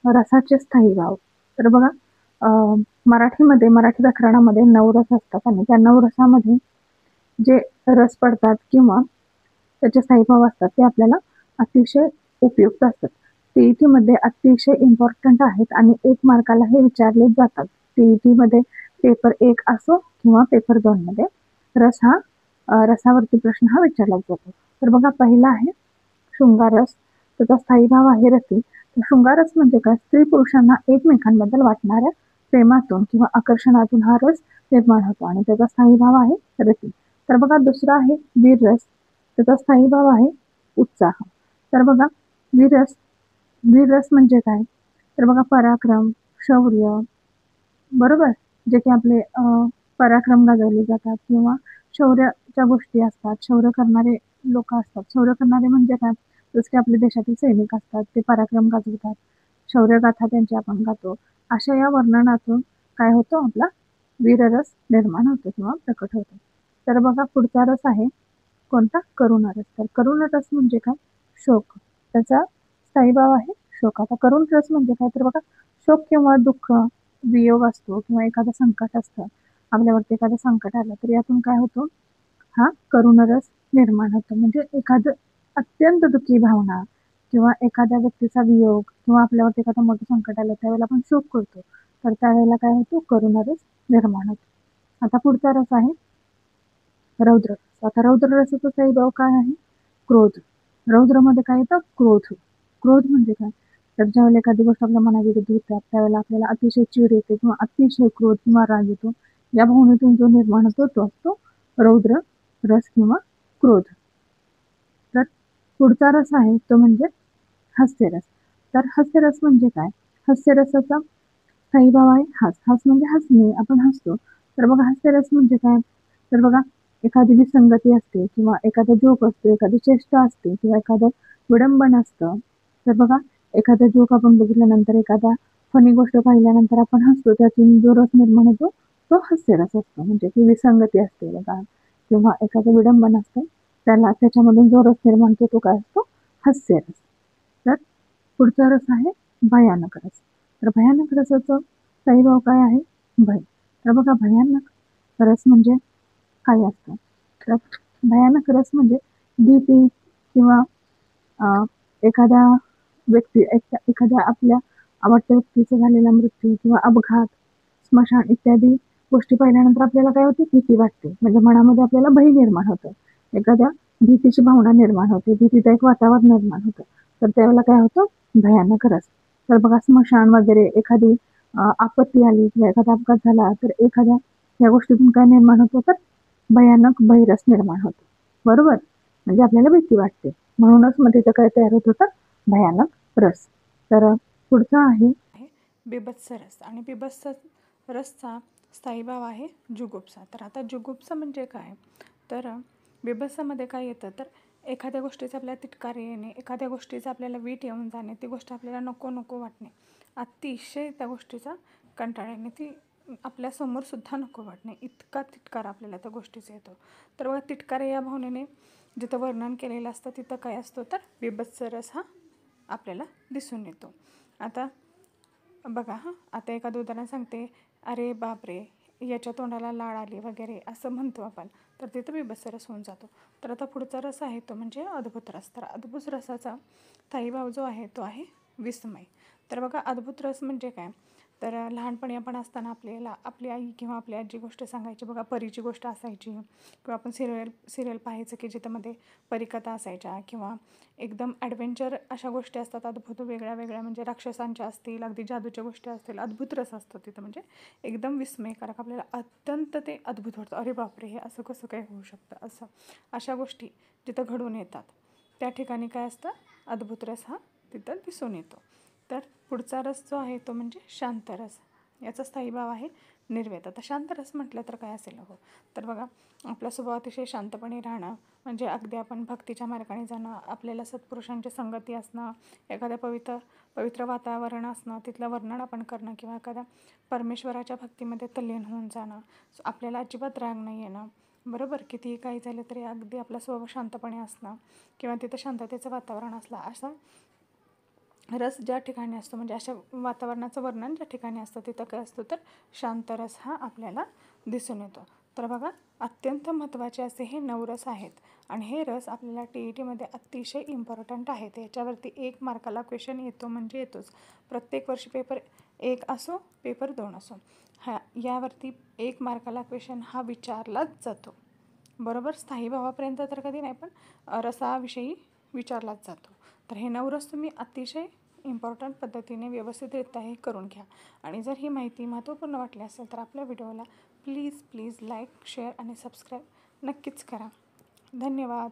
रसाचे स्थायी भाव. तर बघा, अ, मराठी व्याकरणामध्ये 9 रस असतात आणि त्या 9 रसामध्ये जे रस पडतात किंवा त्याचे स्थायी भाव असतात ते आपल्याला अतिशय उपयुक्त असतात. टीईटीमध्ये अतिशय इम्पॉर्टंट आहेत आणि 1 मार्काला हे विचारले जातात. टीईटीमध्ये पेपर 1 असो किंवा पेपर 2 मध्ये रसावरती प्रश्न हा विचारला जातो. तर बघा, पहिला आहे शृंगारस. त्याचा स्थायी भाव आहे रती. शृंगारस म्हणजे काय? स्त्री पुरुषांना एकमेकांबद्दल वाटणाऱ्या प्रेमातून किंवा आकर्षणातून हा रस निर्माण होतो आणि त्याचा स्थायी भाव आहे रती. तर बघा, दुसरा आहे वीररस. त्याचा स्थायी भाव आहे उत्साह. तर बघा, वीररस वीररस म्हणजे काय? तर बघा, पराक्रम, शौर्य, बरोबर, जे की आपले पराक्रम गाजवले जातात किंवा शौर्याच्या गोष्टी असतात, शौर्य करणारे लोक असतात. शौर्य करणारे म्हणजे काय? जसं की आपल्या देशातील सैनिक असतात, ते पराक्रम गाजवतात, शौर्यगाथा त्यांची आपण गातो. अशा या वर्णनातून काय होतं? आपला वीररस निर्माण होतो किंवा प्रकट होतो. तर बघा, पुढचा रस आहे कोणता? करुण रस. तर करुण रस म्हणजे काय? शोक. त्याचा स्थायी भाव आहे शोक. आता करुण रस म्हणजे काय? तर बघा, शोक किंवा दुःख, वियोग असतो किंवा एखादं संकट असतं, आपल्यावरती एखादं संकट आलं तर यातून काय होतो? हा करुण रस निर्माण होतो. म्हणजे एखादं अत्यंत दुःखी भावना किंवा एखाद्या व्यक्तीचा वियोग किंवा आपल्यावरती एखादं मोठं संकट आलं त्यावेळेला आपण शोक करतो, तर त्यावेळेला काय होतो? करुण रस निर्माण होतो. आता पुढचा रस आहे रौद्र. आता रौद्र रसाचा स्थायी भाव काय आहे? क्रोध. रौद्रमध्ये काय येतं? क्रोध. क्रोध म्हणजे काय? तर ज्यावेळेला एखादी गोष्ट आपल्या मनाविरुद्ध होते त्यावेळेला आपल्याला अतिशय चिड येते किंवा अतिशय क्रोध किंवा राग येतो. या भावनेतून जो निर्माण होतो तो असतो रौद्र रस किंवा क्रोध. तर पुढचा रस आहे तो म्हणजे हास्यरस. तर हास्यरस म्हणजे काय? हास्यरसाचा स्थायी भाव आहे हास. हास म्हणजे हसणे, आपण हसतो. तर बघा, हास्यरस म्हणजे काय? तर बघा, एखादी विसंगती असते किंवा एखादा जोक असतो, एखादी चेष्टा असते किंवा एखादं विडंबन असतं. तर बघा, एखादा जोक आपण बघितल्यानंतर, एखादा फनी गोष्ट पाहिल्यानंतर आपण हसतो, त्यातून जो रस निर्माण होतो तो हास्यरस असतो. म्हणजे ती विसंगती असते बघा किंवा एखादं विडंबन असतं, त्याच्यामधून जो रस निर्माण होतो तो काय असतो? हास्यरस. तर पुढचा रस आहे भयानक रस. तर भयानक रसाचं स्थायी भाव काय आहे? भय. तर बघा, भयानक रस म्हणजे काय असतं? तर भयानक रस म्हणजे भीती किंवा एखाद्या एखाद्या आपल्या आवडत्या व्यक्तीचा झालेला मृत्यू किंवा अपघात, स्मशान इत्यादी गोष्टी पाहिल्यानंतर आपल्याला काय होते? भीती वाटते. म्हणजे मनामध्ये आपल्याला भय निर्माण होतं. एखाद्या भीतीची भावना निर्माण होते, भीतीचं एक वातावरण निर्माण होतं. तर त्यावेळेला काय होतं? भयानक रस. तर बघा, स्मशान वगैरे एखादी आपत्ती आली किंवा एखादा अपघात झाला तर एखाद्या या गोष्टीतून काय निर्माण होतं? तर भयानक भयरस निर्माण होतो. बरोबर? म्हणजे आपल्याला भीती वाटते. म्हणूनच मग तिथं काय तयार होत होतं? भयानक रस. तर पुढचा आहे बिभत्स रस. आणि बिभत्स रसचा स्थायी भाव आहे जुगुप्सा. तर आता जुगुप्सा म्हणजे काय? तर बिभत्सामध्ये काय येतं? तर एखाद्या गोष्टीचा आपल्याला तिटकार येणे, एखाद्या गोष्टीचा आपल्याला वीट येऊन जाणे, ती गोष्ट आपल्याला नको नको वाटणे, अतिशय त्या गोष्टीचा कंटाळा येणे, ती आपल्यासमोर सुद्धा नको वाटणे, इतका तिटकार आपल्याला त्या गोष्टीचा येतो. तर बघा, तिटकार या भावनेने जिथं वर्णन केलेलं असतं तिथं काय असतो? तर बिभत्स रस हा आपल्याला दिसून येतो. आता बघा आता एखादं उदाहरण सांगते, अरे बापरे, याच्या तोंडाला लाळ आली वगैरे असं म्हणतो आपण, तर तिथं बिभत्स रस होऊन जातो. तर आता पुढचा रस आहे तो म्हणजे अद्भुत रस. तर अद्भुत रसाचा स्थायी भाव जो आहे तो आहे विस्मय. तर बघा, अद्भुत रस म्हणजे काय? तर लहानपणी आपण असताना आपल्याला आपली आई किंवा आपली आजी गोष्ट सांगायची बघा, परीची गोष्ट असायची किंवा आपण सिरियल पाहायचं की जिथं मध्ये परीकथा असायच्या किंवा एकदम ॲडव्हेंचर अशा गोष्टी असतात अद्भुत, वेगळ्या वेगळ्या, म्हणजे राक्षसांच्या असतील, अगदी जादूच्या गोष्टी असतील, अद्भुत रस असतो तिथं. म्हणजे एकदम विस्मयकारक, आपल्याला अत्यंत ते अद्भुत वाटतं. अरे बापरे, हे असं कसं काय होऊ शकतं, असं अशा गोष्टी जिथं घडून येतात त्या ठिकाणी काय असतं? अद्भुत रस हा तिथं दिसून येतो. तर पुढचा रस जो आहे तो म्हणजे शांत रस. याचा स्थायी भाव आहे निर्वेद. आता शांत रस म्हटलं तर काय असेल? हो, तर बघा, आपला स्वभाव अतिशय शांतपणे राहणं, म्हणजे अगदी आपण भक्तीच्या मार्गाने जाणं, आपल्याला सत्पुरुषांची संगती असणं, एखाद्या पवित्र वातावरण असणं, तिथलं वर्णन आपण करणं किंवा एखाद्या परमेश्वराच्या भक्तीमध्ये तल्लीन होऊन जाणं, आपल्याला अजिबात राग नाही येणं, बरोबर, कितीही काही झालं तरी अगदी आपला स्वभाव शांतपणे असणं किंवा तिथं शांततेचं वातावरण असलं, असा रस ज्या ठिकाणी असतो म्हणजे अशा वातावरणाचं वर्णन ज्या ठिकाणी असतं तिथं काय असतं तर शांत रस हा आपल्याला दिसून येतो. तर बघा, अत्यंत महत्त्वाचे असे हे 9 रस आहेत आणि हे रस आपल्याला TETमध्ये अतिशय इम्पॉर्टंट आहेत. याच्यावरती 1 मार्काला क्वेश्चन येतो म्हणजे येतोच. प्रत्येक वर्षी पेपर 1 असो पेपर 2 असो, यावरती 1 मार्काला क्वेश्चन हा विचारलाच जातो. बरोबर, स्थायीभावापर्यंत तर कधी नाही, पण रसाविषयी विचारलाच जातो. तर हे 9 रस तुम्ही अतिशय इम्पॉर्टंट पद्धतीने व्यवस्थितरित्या हे करून घ्या. आणि जर ही माहिती महत्त्वपूर्ण वाटली असेल तर आपल्या व्हिडिओला प्लीज लाईक, शेअर आणि सबस्क्राईब नक्कीच करा. धन्यवाद.